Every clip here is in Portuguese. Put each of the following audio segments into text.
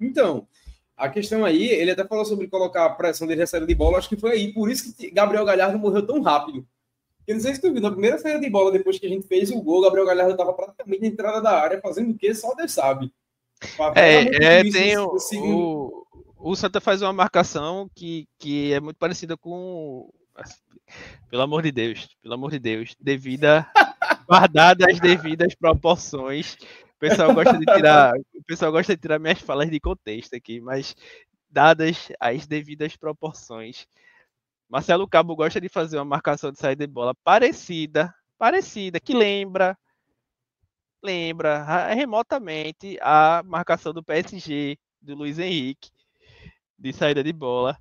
Então, a questão aí, ele até falou sobre colocar a pressão dele na saída de bola, acho que foi aí, por isso que Gabriel Galhardo morreu tão rápido. Eu não sei se tu viu, na primeira saída de bola, depois que a gente fez o gol, Gabriel Galhardo estava praticamente na entrada da área, fazendo o quê? Só Deus sabe. Tem o Santa faz uma marcação que é muito parecida com... Pelo amor de Deus, guardada as devidas proporções. O pessoal gosta de tirar minhas falas de contexto aqui, mas dadas as devidas proporções. Marcelo Cabo gosta de fazer uma marcação de saída de bola parecida, que lembra remotamente a marcação do PSG, do Luiz Henrique, de saída de bola.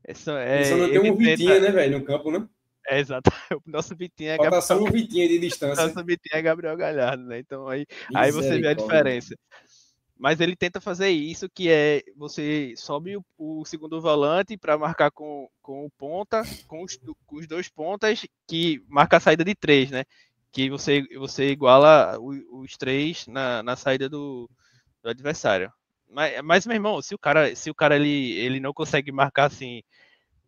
Ele só não tem um Vitinha, né, velho, no campo, né? Exato. O nosso Vitinha é Falta só um Vitinha de distância. Nosso Vitinha é Gabriel Galhardo, né? Então aí você vê a diferença. Mas ele tenta fazer isso, que é você sobe o segundo volante para marcar com o ponta, com os dois pontas, que marca a saída de 3, né? Que você iguala os 3 na saída do adversário. Mas, meu irmão, se o cara ele não consegue marcar assim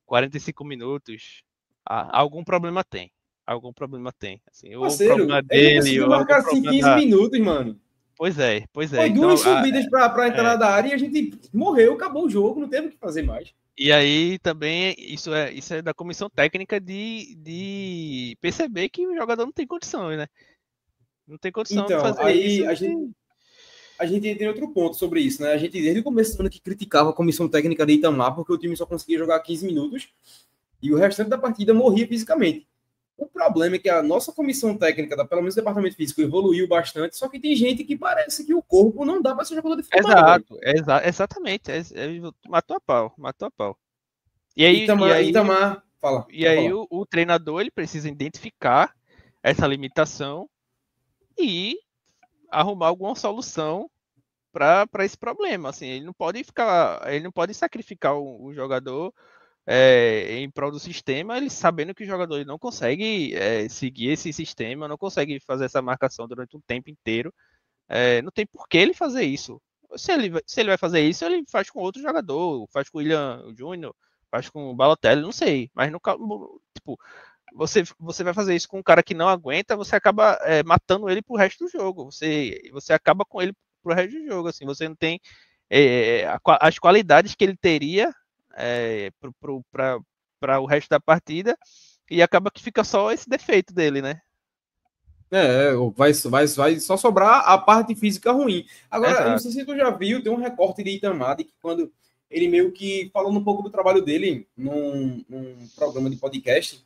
45 minutos, algum problema tem. Assim, ou o problema ele dele, conseguiu ou algum marcar assim problema 15 minutos, mano. Pois é. Foi Então, duas subidas para entrar da área e a gente morreu, acabou o jogo, não teve o que fazer mais. E aí também isso é da comissão técnica de perceber que o jogador não tem condições, né? Não tem condição de Então, fazer aí isso. a gente tem outro ponto sobre isso, né? A gente desde o começo do ano que criticava a comissão técnica de Itamar porque o time só conseguia jogar 15 minutos e o restante da partida morria fisicamente. O problema é que a nossa comissão técnica, pelo menos o departamento físico, evoluiu bastante, só que tem gente que parece que o corpo não dá para ser jogador de futebol. Exatamente. Matou a pau. E aí, Itamar, fala. o treinador ele precisa identificar essa limitação e arrumar alguma solução para esse problema. Assim, ele não pode sacrificar o jogador em prol do sistema, ele sabendo que o jogador ele não consegue seguir esse sistema, não consegue fazer essa marcação durante um tempo inteiro. Não tem por que ele fazer isso. Se ele vai fazer isso, ele faz com outro jogador, faz com o William Júnior, faz com o Balotelli, não sei. Mas tipo, você vai fazer isso com um cara que não aguenta, você acaba matando ele pro resto do jogo. Você acaba com ele pro resto do jogo. Assim, você não tem as qualidades que ele teria para o resto da partida e acaba que fica só esse defeito dele, né? Vai só sobrar a parte física ruim. Agora, eu não Exato. sei se tu já viu, tem um recorte de Itamar que quando ele meio que falando um pouco do trabalho dele num programa de podcast,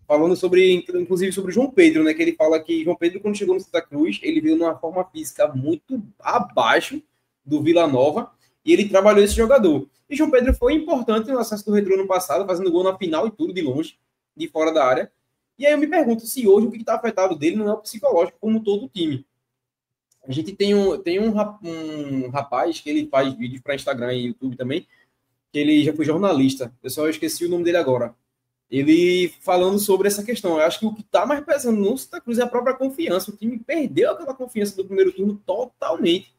falando sobre, inclusive, sobre João Pedro, né? Que ele fala que João Pedro, quando chegou no Santa Cruz, ele veio numa forma física muito abaixo do Vila Nova e ele trabalhou esse jogador. E João Pedro foi importante no acesso do Retrô no passado, fazendo gol na final e tudo de longe, de fora da área. E aí eu me pergunto se hoje o que está afetado dele não é o psicológico, como todo o time. A gente tem um rapaz que ele faz vídeos para Instagram e YouTube também, que ele já foi jornalista. Eu só esqueci o nome dele agora. Ele falando sobre essa questão. Eu acho que o que está mais pesando no Santa Cruz é a própria confiança. O time perdeu aquela confiança do primeiro turno totalmente.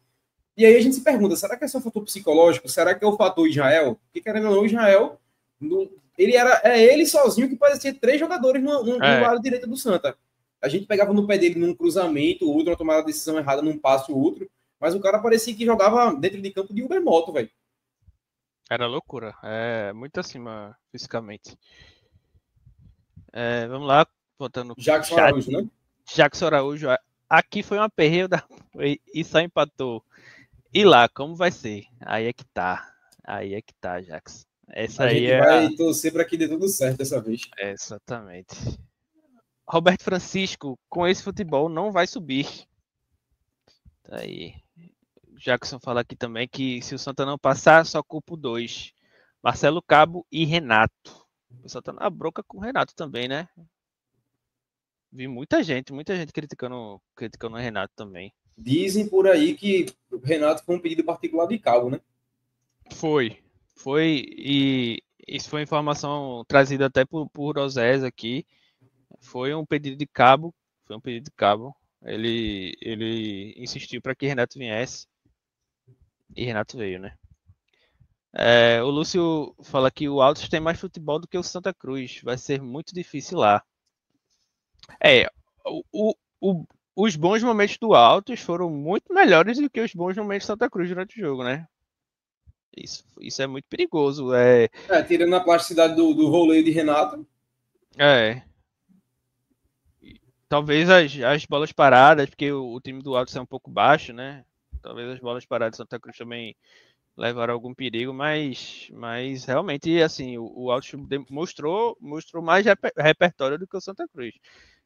E aí a gente se pergunta, será que é só um fator psicológico? Será que é o fator Israel? Porque, querendo ou não, Israel, ele sozinho que parecia 3 jogadores no lado direito do Santa. A gente pegava no pé dele num cruzamento, o outro tomava a decisão errada num passo, o outro. Mas o cara parecia que jogava dentro de campo de Uber Moto, velho. Era loucura. Muito acima fisicamente. Vamos lá, botando Jackson Araújo, né? Jackson Araújo. Aqui foi uma perreio e só empatou. E lá, como vai ser? Aí é que tá, Jackson. Essa A aí gente vai torcer para que dê tudo certo dessa vez. Exatamente. Roberto Francisco, com esse futebol, não vai subir. Tá aí. Jackson fala aqui também que se o Santa não passar, só culpa 2. Marcelo Cabo e Renato. O pessoal tá na bronca com o Renato também, né? Vi muita gente criticando o Renato também. Dizem por aí que o Renato foi um pedido particular de Cabo, né? Foi, e isso foi informação trazida até por Osés aqui. Foi um pedido de Cabo, Ele insistiu para que Renato viesse. E Renato veio, né? O Lúcio fala que o Altos tem mais futebol do que o Santa Cruz. Vai ser muito difícil lá. O, o, os bons momentos do Altos foram muito melhores do que os bons momentos do Santa Cruz durante o jogo, né? Isso é muito perigoso. Tirando a plasticidade do voleio de Renato. Talvez as bolas paradas, porque o time do Altos é um pouco baixo, né? Talvez as bolas paradas de Santa Cruz também levaram algum perigo, mas realmente, assim, o Altos mostrou mais repertório do que o Santa Cruz.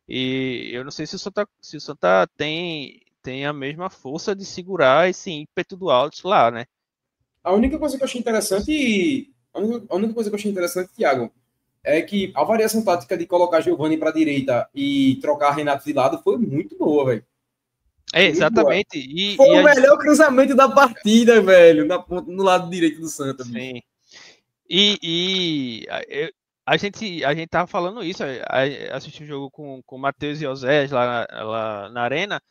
E eu não sei se o Santa tem a mesma força de segurar esse ímpeto do Altos lá, né? A única coisa que eu achei interessante, Thiago, é que a variação tática de colocar Giovani para a direita e trocar Renato de lado foi muito boa, velho. Exatamente. Foi o melhor cruzamento da partida, velho, no lado direito do Santa. Sim. A gente tava falando isso, assisti o jogo com o Matheus e Osés lá na Arena,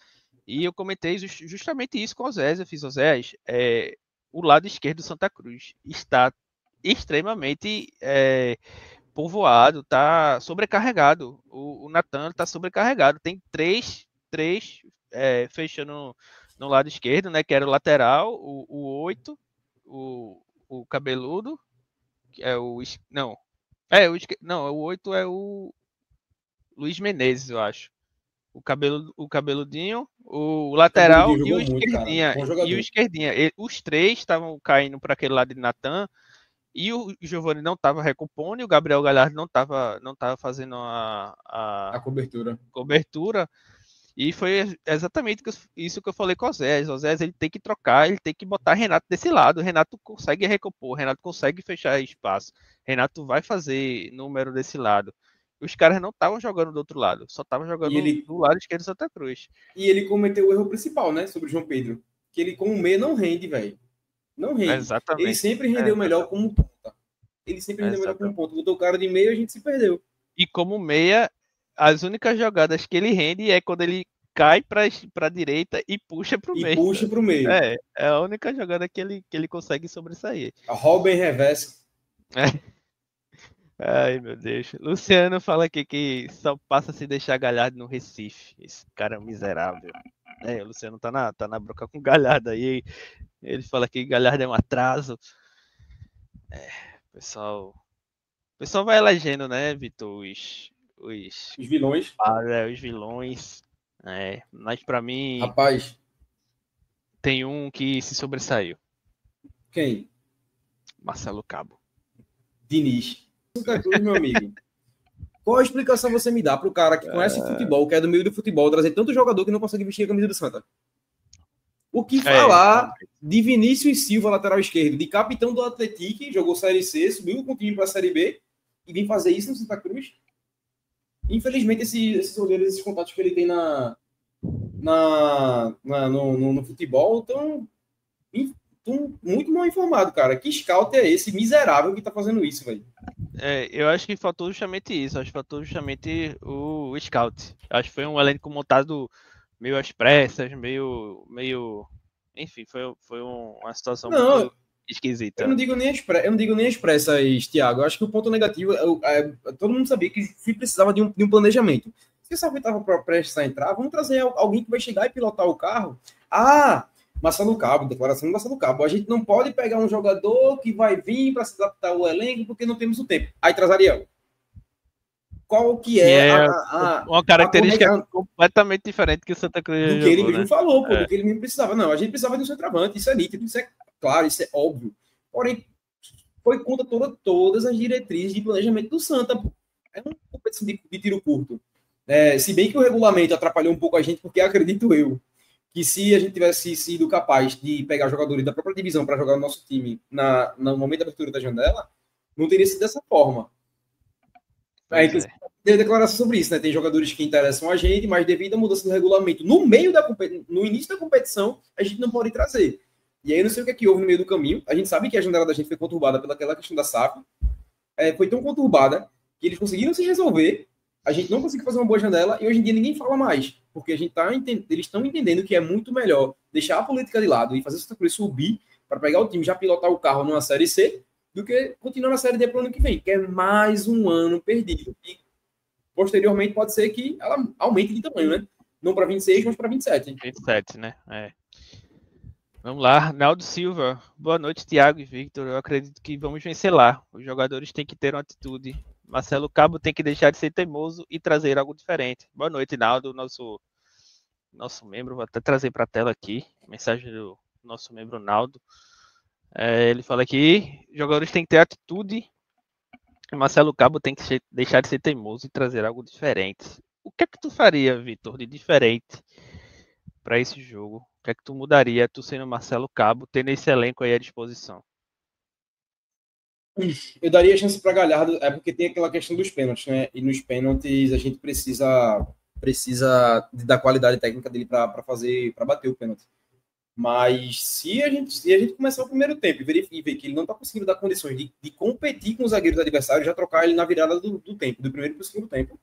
e eu comentei justamente isso com o Osés. Eu fiz, Osés, o lado esquerdo do Santa Cruz está extremamente povoado, está sobrecarregado. O Natan está sobrecarregado. Tem três fechando no lado esquerdo, né? Que era o lateral, o 8, o cabeludo, que é o. Não. O 8 é o Luiz Menezes, eu acho. O cabeludinho, o lateral e o esquerdinha. E o esquerdinha. Os três estavam caindo para aquele lado de Natan. E o Giovani não estava recompondo, e o Gabriel Galhardo não estava fazendo a cobertura. E foi exatamente isso que eu falei com o Osés. O Osés, ele tem que trocar, ele tem que botar Renato desse lado. O Renato consegue recompor, o Renato consegue fechar espaço. O Renato vai fazer número desse lado. Os caras não estavam jogando do outro lado, só estavam jogando do lado esquerdo do Santa Cruz. E ele cometeu o erro principal, né, sobre o João Pedro. Que ele, como meia, não rende, velho. Não rende. Exatamente. Ele sempre rendeu melhor como ponta. Botou o cara de meia e a gente se perdeu. E como meia, as únicas jogadas que ele rende é quando ele cai para a direita e puxa para o meio. Puxa pro meio. É a única jogada que ele consegue sobressair. A Robin reverso. Ai, meu Deus. Luciano fala aqui que só passa a se deixar Galhardo no Recife. Esse cara é um miserável. O Luciano tá na bronca com Galhardo aí. Ele fala que Galhardo é um atraso. O pessoal vai elegendo, né, Vitor, os vilões. Os vilões. Mas pra mim. Rapaz. Tem um que se sobressaiu. Quem? Marcelo Cabo. Diniz. Santa Cruz, meu amigo. Qual a explicação você me dá pro cara que conhece futebol, que é do meio do futebol, trazer tanto jogador que não consegue vestir a camisa do Santa? O que falar de Vinícius Silva, lateral esquerdo, de capitão do Atlético, jogou Série C, subiu com o time para a Série B e vem fazer isso no Santa Cruz? Infelizmente, esses olheiros, esses contatos que ele tem no futebol estão muito mal informados, cara. Que scout é esse miserável que tá fazendo isso, velho? Eu acho que faltou justamente isso. Acho que faltou justamente o scout. Acho que foi um elenco montado meio às pressas, meio... Enfim, foi uma situação muito esquisita. Eu não digo nem as pressas, Thiago. Eu acho que o ponto negativo todo mundo sabia que se precisava de um planejamento. Se o Salve estava prestes a entrar, vamos trazer alguém que vai chegar e pilotar o carro. Marcelo Cabo, declaração do Marcelo Cabo. A gente não pode pegar um jogador que vai vir para se adaptar ao elenco porque não temos o tempo. Aí traz Ariel. Qual que uma característica completamente diferente que o Santa Cruz do que ele mesmo falou, do que ele mesmo precisava. Não, a gente precisava de um centroavante, isso é nítido, isso é claro, isso é óbvio. Porém, foi contra todas as diretrizes de planejamento do Santa. É uma competição de tiro curto. Se bem que o regulamento atrapalhou um pouco a gente, porque acredito eu que se a gente tivesse sido capaz de pegar jogadores da própria divisão para jogar no nosso time no momento da abertura da janela, não teria sido dessa forma. Tem declaração sobre isso, né? Tem jogadores que interessam a gente, mas devido à mudança do regulamento no início da competição, a gente não pode trazer. E aí eu não sei o que houve no meio do caminho. A gente sabe que a janela da gente foi conturbada pelaquela questão da SAF. Foi tão conturbada que eles conseguiram se resolver. A gente não conseguiu fazer uma boa janela e hoje em dia ninguém fala mais. Porque eles estão entendendo que é muito melhor deixar a política de lado e fazer o Santa Cruz subir para pegar o time, já pilotar o carro numa Série C, do que continuar na Série D para o ano que vem, que é mais um ano perdido. E posteriormente pode ser que ela aumente de tamanho, né? Não para 26, mas para 27. 27, né? Vamos lá, Naldo Silva. Boa noite, Thiago e Victor. Eu acredito que vamos vencer lá. Os jogadores têm que ter uma atitude. Marcelo Cabo tem que deixar de ser teimoso e trazer algo diferente. Boa noite, Naldo, nosso membro. Vou até trazer para a tela aqui. Mensagem do nosso membro Naldo. Ele fala que jogadores têm que ter atitude. E Marcelo Cabo tem que deixar de ser teimoso e trazer algo diferente. O que é que tu faria, Victor, de diferente para esse jogo? O que é que tu mudaria, tu sendo Marcelo Cabo, tendo esse elenco aí à disposição? Eu daria chance para Galhardo, porque tem aquela questão dos pênaltis, né? E nos pênaltis a gente precisa da qualidade técnica dele para bater o pênalti. Mas se a gente começar o primeiro tempo e ver que ele não está conseguindo dar condições de competir com os zagueiros adversários, já trocar ele na virada do tempo, do primeiro para o segundo tempo,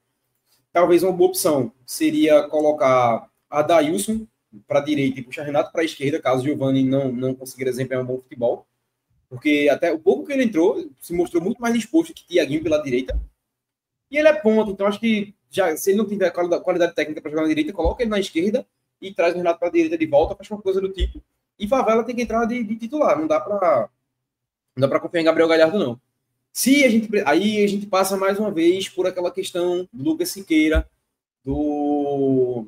talvez uma boa opção seria colocar a Dailson para a direita e puxar Renato para a esquerda, caso o Giovani não conseguir desempenhar um bom futebol. Porque até o pouco que ele entrou, se mostrou muito mais disposto que Thiaguinho pela direita. E ele é ponta, então acho que se ele não tiver qualidade técnica para jogar na direita, coloca ele na esquerda e traz o Renato para a direita de volta, faz uma coisa do tipo. E Favela tem que entrar de titular, não dá para confiar em Gabriel Galhardo, não. Aí a gente passa mais uma vez por aquela questão do Lucas Siqueira, do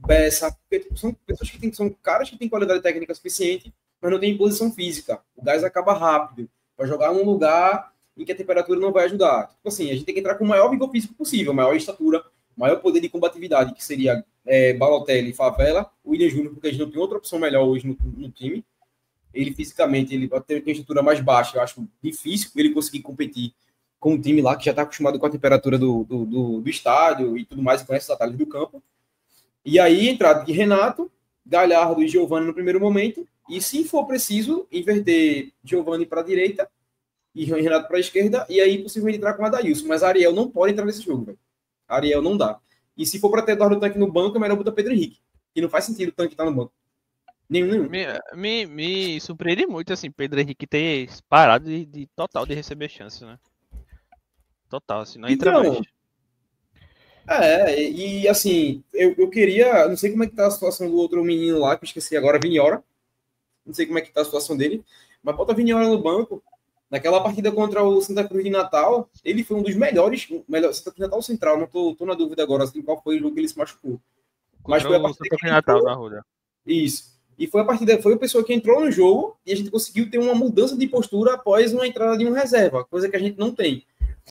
Bessa, porque são pessoas são caras que têm qualidade técnica suficiente, mas não tem posição física. O gás acaba rápido. Vai jogar num lugar em que a temperatura não vai ajudar. Tipo assim, a gente tem que entrar com o maior vigor físico possível, maior estatura, maior poder de combatividade, que seria Balotelli e Favela, o William Júnior, porque a gente não tem outra opção melhor hoje no time. Ele fisicamente, ele tem uma estrutura mais baixa, eu acho difícil ele conseguir competir com um time lá que já está acostumado com a temperatura do estádio e tudo mais, e conhece os atalhos do campo. E aí, entrada de Renato, Galhardo e Giovani no primeiro momento, e se for preciso, inverter Giovani para a direita e Renato para a esquerda, e aí possivelmente entrar com a Adailson. Mas a Ariel não pode entrar nesse jogo, velho. A Ariel não dá. E se for para ter Eduardo Tanque no banco, é melhor botar Pedro Henrique. E não faz sentido o Tanque estar no banco. Nenhum. Me surpreende muito, assim, Pedro Henrique ter parado de total de receber chance, né? Total, assim, não entra então, mais. E assim, eu queria, não sei como é que tá a situação do outro menino lá, que eu esqueci agora, Viniora. Não sei como é que tá a situação dele, mas bota Viniora no banco. Naquela partida contra o Santa Cruz de Natal, ele foi um dos melhores, Santa Cruz de Natal Central, não tô na dúvida agora assim, qual foi o jogo que ele se machucou. Mas foi a partida que Natal na Ruda. Isso. E foi a pessoa que entrou no jogo e a gente conseguiu ter uma mudança de postura após uma entrada de um reserva, coisa que a gente não tem.